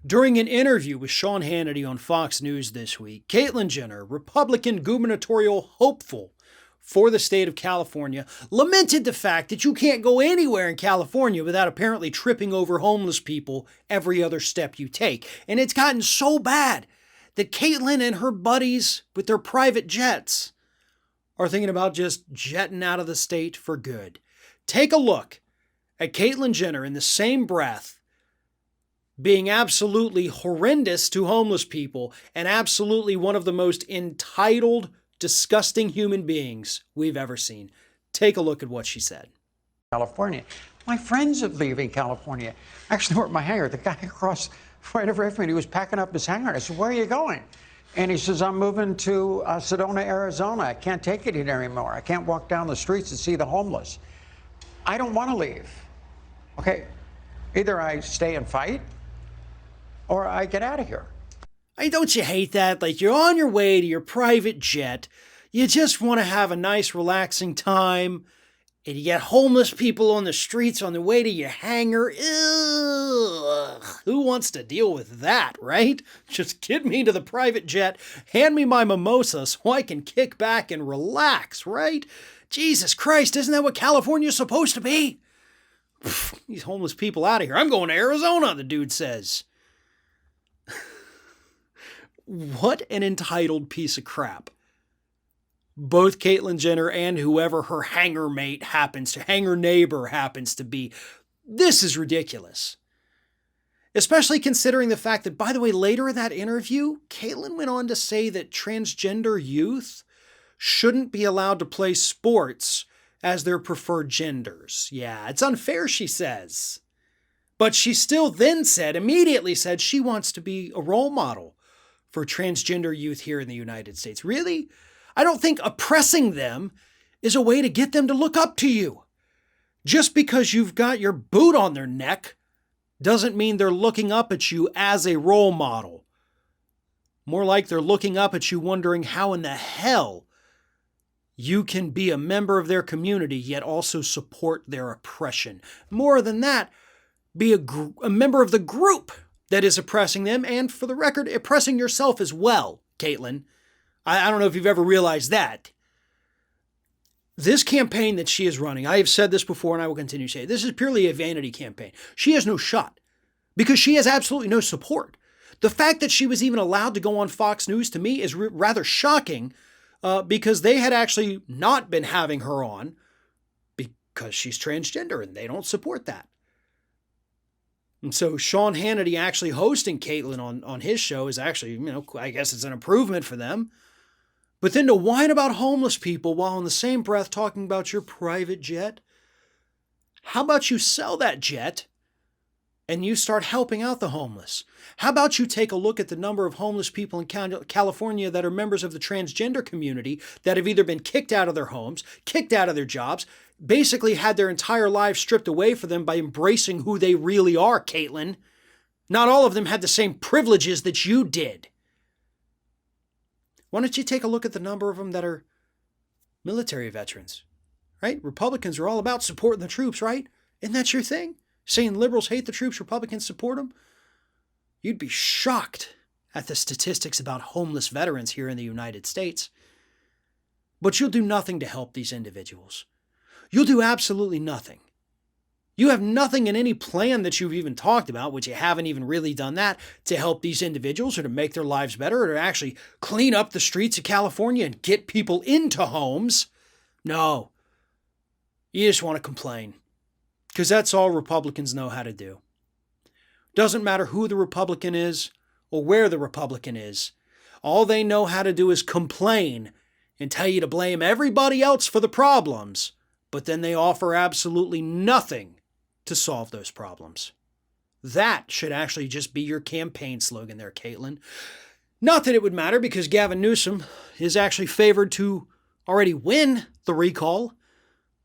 During an interview with Sean Hannity on Fox News this week, Caitlyn Jenner, Republican gubernatorial hopeful for the state of California, lamented the fact that you can't go anywhere in California without apparently tripping over homeless people every other step you take. And it's gotten so bad that Kaitlin and her buddies with their private jets are thinking about just jetting out of the state for good. Take a look at Caitlyn Jenner in the same breath being absolutely horrendous to homeless people and absolutely one of the most entitled, disgusting human beings we've ever seen. Take a look at what she said. California. My friends are leaving California. Actually, we're at my hangar. The guy across right over from me, he was packing up his hangar. I said, "Where are you going?" And he says, "I'm moving to Sedona, Arizona. I can't take it here anymore. I can't walk down the streets and see the homeless." I don't want to leave. Okay, either I stay and fight or I get out of here. Hey, don't you hate that? Like, you're on your way to your private jet. You just want to have a nice, relaxing time. And you get homeless people on the streets on the way to your hangar. Ugh. Who wants to deal with that, right? Just get me to the private jet, hand me my mimosa so I can kick back and relax, right? Jesus Christ, isn't that what California's supposed to be? Pfft, these homeless people out of here. I'm going to Arizona, the dude says. What an entitled piece of crap. Both Caitlyn Jenner and whoever her hangar neighbor happens to be. This is ridiculous. Especially considering the fact that, by the way, later in that interview, Kaitlyn went on to say that transgender youth shouldn't be allowed to play sports as their preferred genders. Yeah, it's unfair, she says. But she still then immediately said she wants to be a role model for transgender youth here in the United States. Really? I don't think oppressing them is a way to get them to look up to you. Just because you've got your boot on their neck doesn't mean they're looking up at you as a role model. More like they're looking up at you wondering how in the hell you can be a member of their community yet also support their oppression. More than that, be a member of the group that is oppressing them, and for the record, oppressing yourself as well, Kaitlyn. I don't know if you've ever realized that. This campaign that she is running, I have said this before and I will continue to say it, this is purely a vanity campaign. She has no shot because she has absolutely no support. The fact that she was even allowed to go on Fox News to me is rather shocking because they had actually not been having her on because she's transgender and they don't support that. And so Sean Hannity actually hosting Kaitlyn on his show is actually, I guess it's an improvement for them. But then to whine about homeless people while in the same breath talking about your private jet, how about you sell that jet and you start helping out the homeless? How about you take a look at the number of homeless people in California that are members of the transgender community that have either been kicked out of their homes, kicked out of their jobs, basically had their entire lives stripped away from them by embracing who they really are, Kaitlyn. Not all of them had the same privileges that you did. Why don't you take a look at the number of them that are military veterans, right? Republicans are all about supporting the troops, right? Isn't that your thing? Saying liberals hate the troops, Republicans support them? You'd be shocked at the statistics about homeless veterans here in the United States. But you'll do nothing to help these individuals. You'll do absolutely nothing. You have nothing in any plan that you've even talked about, which you haven't even really done that, to help these individuals or to make their lives better or to actually clean up the streets of California and get people into homes. No. You just want to complain. Because that's all Republicans know how to do. Doesn't matter who the Republican is or where the Republican is. All they know how to do is complain and tell you to blame everybody else for the problems. But then they offer absolutely nothing to solve those problems. That should actually just be your campaign slogan there, Kaitlyn. Not that it would matter because Gavin Newsom is actually favored to already win the recall.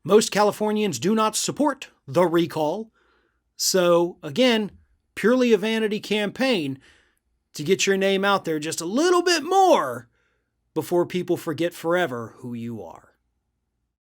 Most Californians do not support the recall. So again, purely a vanity campaign to get your name out there just a little bit more before people forget forever who you are.